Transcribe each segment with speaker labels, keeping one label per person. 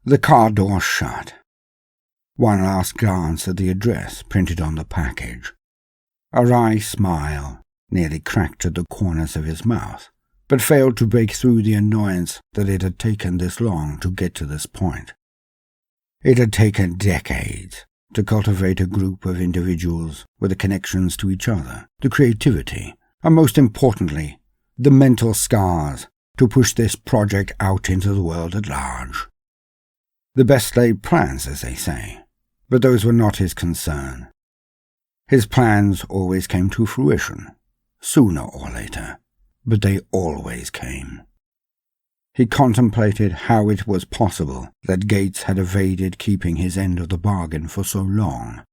Speaker 1: The car door shut. One last glance at the address printed on the package. A wry smile nearly cracked at the corners of his mouth, but failed to break through the annoyance that it had taken this long to get to this point. It had taken decades to cultivate a group of individuals with the connections to each other, the creativity, and most importantly, the mental scars to push this project out into the world at large. The best laid plans, as they say, but those were not his concern. His plans always came to fruition, sooner or later, but they always came. He contemplated how it was possible that Gates had evaded keeping his end of the bargain for so long.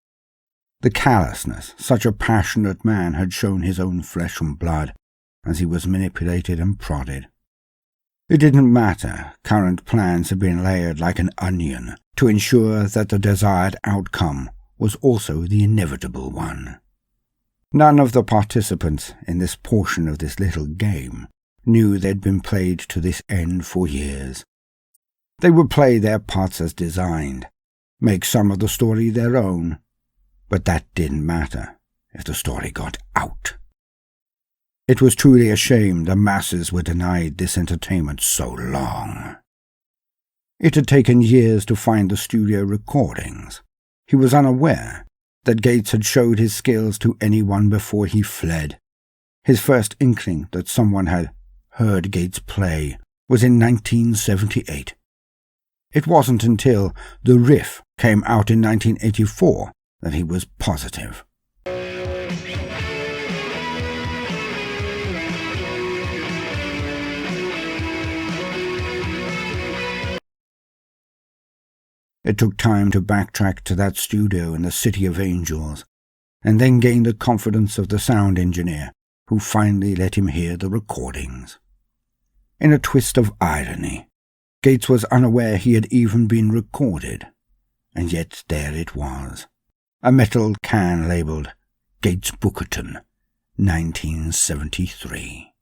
Speaker 1: The callousness such a passionate man had shown his own flesh and blood as he was manipulated and prodded. It didn't matter, current plans had been layered like an onion to ensure that the desired outcome was also the inevitable one. None of the participants in this portion of this little game knew they'd been played to this end for years. They would play their parts as designed, make some of the story their own, but that didn't matter if the story got out. It was truly a shame the masses were denied this entertainment so long. It had taken years to find the studio recordings. He was unaware that Gates had showed his skills to anyone before he fled. His first inkling that someone had heard Gates play was in 1978. It wasn't until The Riff came out in 1984 that he was positive. It took time to backtrack to that studio in the City of Angels, and then gain the confidence of the sound engineer, who finally let him hear the recordings. In a twist of irony, Gates was unaware he had even been recorded, and yet there it was, a metal can labelled Gates Bookerton, 1973.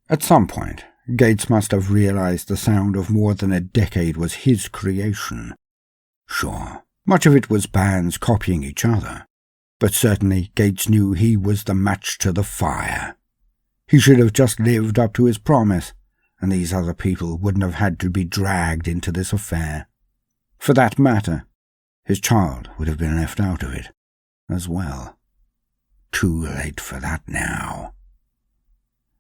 Speaker 1: At some point, Gates must have realized the sound of more than a decade was his creation. Sure, much of it was bands copying each other, but certainly Gates knew he was the match to the fire. He should have just lived up to his promise, and these other people wouldn't have had to be dragged into this affair. For that matter, his child would have been left out of it, as well. Too late for that now.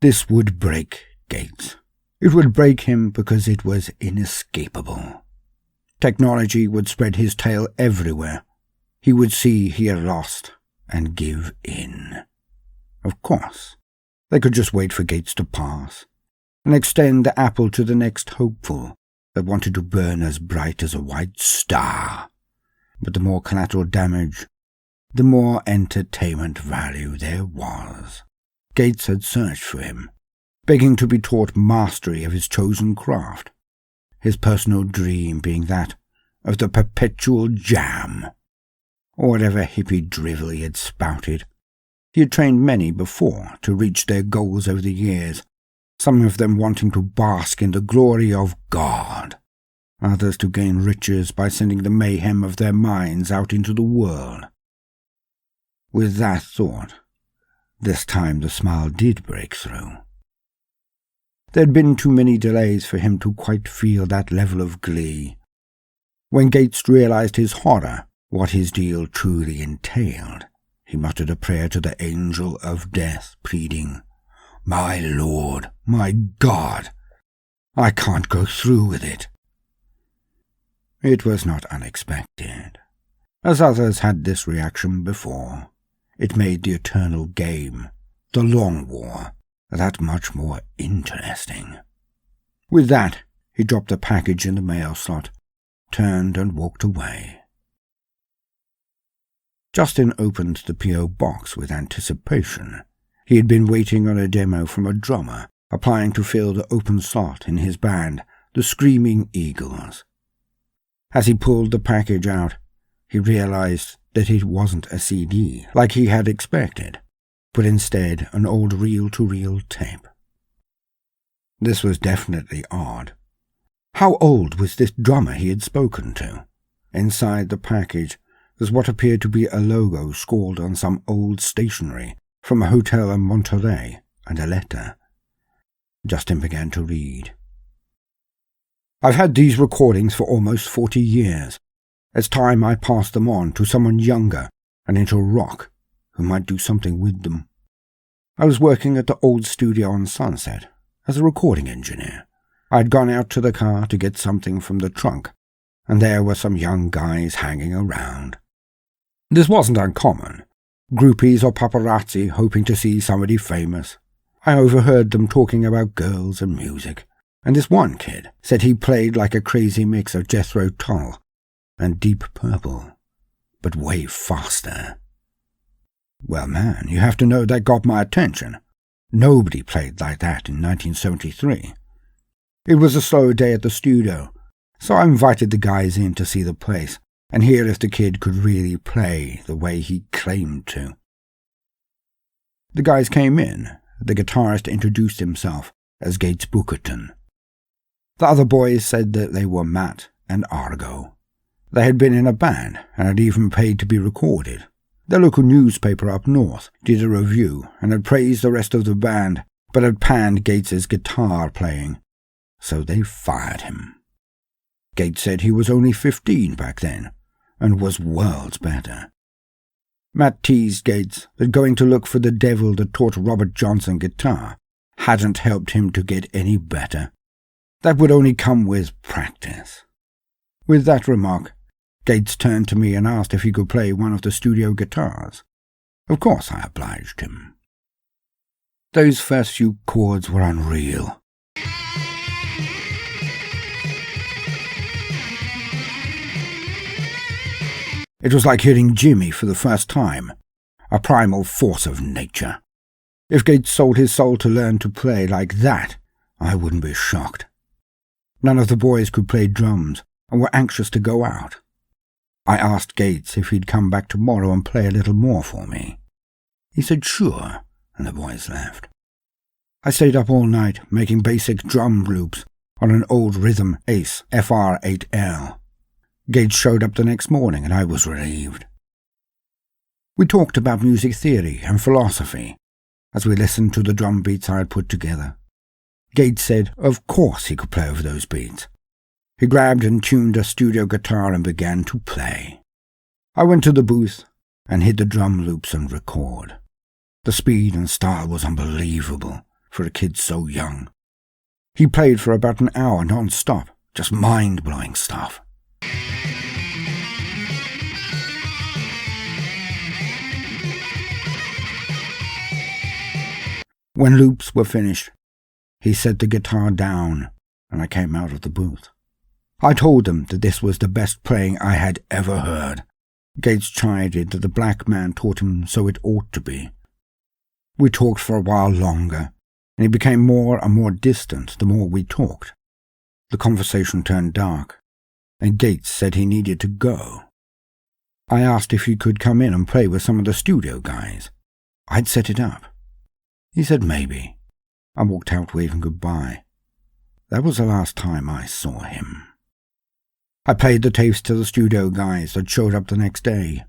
Speaker 1: This would break Gates. It would break him because it was inescapable. Technology would spread his tale everywhere. He would see he had lost and give in. Of course, they could just wait for Gates to pass and extend the apple to the next hopeful that wanted to burn as bright as a white star. But the more collateral damage, the more entertainment value there was. Gates had searched for him, begging to be taught mastery of his chosen craft, his personal dream being that of the perpetual jam, or whatever hippie drivel he had spouted. He had trained many before to reach their goals over the years, some of them wanting to bask in the glory of God, others to gain riches by sending the mayhem of their minds out into the world. With that thought, this time the smile did break through. There had been too many delays for him to quite feel that level of glee. When Gates realized his horror, what his deal truly entailed, he muttered a prayer to the angel of death, pleading, "My Lord, my God, I can't go through with it." It was not unexpected, as others had this reaction before. It made the eternal game, the long war, that much more interesting. With that, he dropped the package in the mail slot, turned and walked away. Justin opened the P.O. box with anticipation. He had been waiting on a demo from a drummer, applying to fill the open slot in his band, the Screaming Eagles. As he pulled the package out, he realized that it wasn't a CD like he had expected, but instead an old reel-to-reel tape. This was definitely odd. How old was this drummer he had spoken to? Inside the package was what appeared to be a logo scrawled on some old stationery from a hotel in Monterey, and a letter. Justin began to read. I've had these recordings for almost 40 years. It's time I passed them on to someone younger and into rock who might do something with them. I was working at the old studio on Sunset as a recording engineer. I'd gone out to the car to get something from the trunk, and there were some young guys hanging around. This wasn't uncommon. Groupies or paparazzi hoping to see somebody famous. I overheard them talking about girls and music, and this one kid said he played like a crazy mix of Jethro Tull and Deep Purple, but way faster. Well, man, you have to know that got my attention. Nobody played like that in 1973. It was a slow day at the studio, so I invited the guys in to see the place and hear if the kid could really play the way he claimed to. The guys came in. The guitarist introduced himself as Gates Bookerton. The other boys said that they were Matt and Argo. They had been in a band and had even paid to be recorded. The local newspaper up north did a review and had praised the rest of the band, but had panned Gates's guitar playing, so they fired him. Gates said he was only 15 back then, and was worlds better. Matt teased Gates that going to look for the devil that taught Robert Johnson guitar hadn't helped him to get any better. That would only come with practice. With that remark, Gates turned to me and asked if he could play one of the studio guitars. Of course I obliged him. Those first few chords were unreal. It was like hearing Jimmy for the first time, a primal force of nature. If Gates sold his soul to learn to play like that, I wouldn't be shocked. None of the boys could play drums and were anxious to go out. I asked Gates if he'd come back tomorrow and play a little more for me. He said sure, and the boys left. I stayed up all night making basic drum loops on an old Rhythm Ace FR8L. Gates showed up the next morning and I was relieved. We talked about music theory and philosophy as we listened to the drum beats I had put together. Gates said of course he could play over those beats. He grabbed and tuned a studio guitar and began to play. I went to the booth and hit the drum loops and record. The speed and style was unbelievable for a kid so young. He played for about an hour non-stop, just mind-blowing stuff. When loops were finished, he set the guitar down and I came out of the booth. I told him that this was the best playing I had ever heard. Gates chided that the black man taught him so it ought to be. We talked for a while longer, and he became more and more distant the more we talked. The conversation turned dark, and Gates said he needed to go. I asked if he could come in and play with some of the studio guys. I'd set it up. He said maybe. I walked out waving goodbye. That was the last time I saw him. I played the tapes to the studio guys that showed up the next day.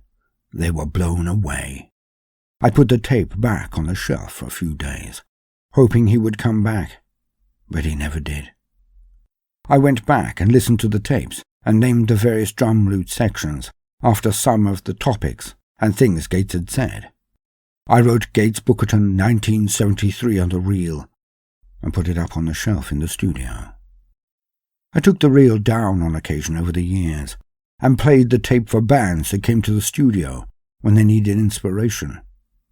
Speaker 1: They were blown away. I put the tape back on the shelf for a few days, hoping he would come back, but he never did. I went back and listened to the tapes and named the various drum loop sections after some of the topics and things Gates had said. I wrote Gates Bookerton 1973 on the reel and put it up on the shelf in the studio. I took the reel down on occasion over the years and played the tape for bands that came to the studio when they needed inspiration,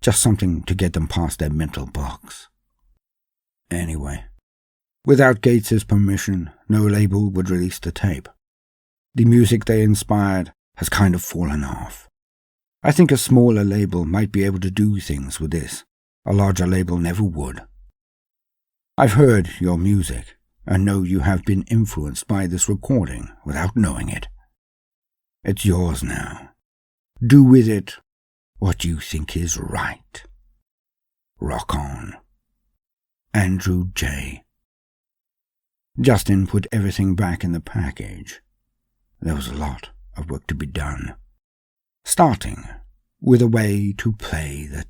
Speaker 1: just something to get them past their mental blocks. Anyway, without Gates's permission, no label would release the tape. The music they inspired has kind of fallen off. I think a smaller label might be able to do things with this. A larger label never would. I've heard your music and know you have been influenced by this recording without knowing it. It's yours now. Do with it what you think is right. Rock on. Andrew J. Justin put everything back in the package. There was a lot of work to be done, starting with a way to play the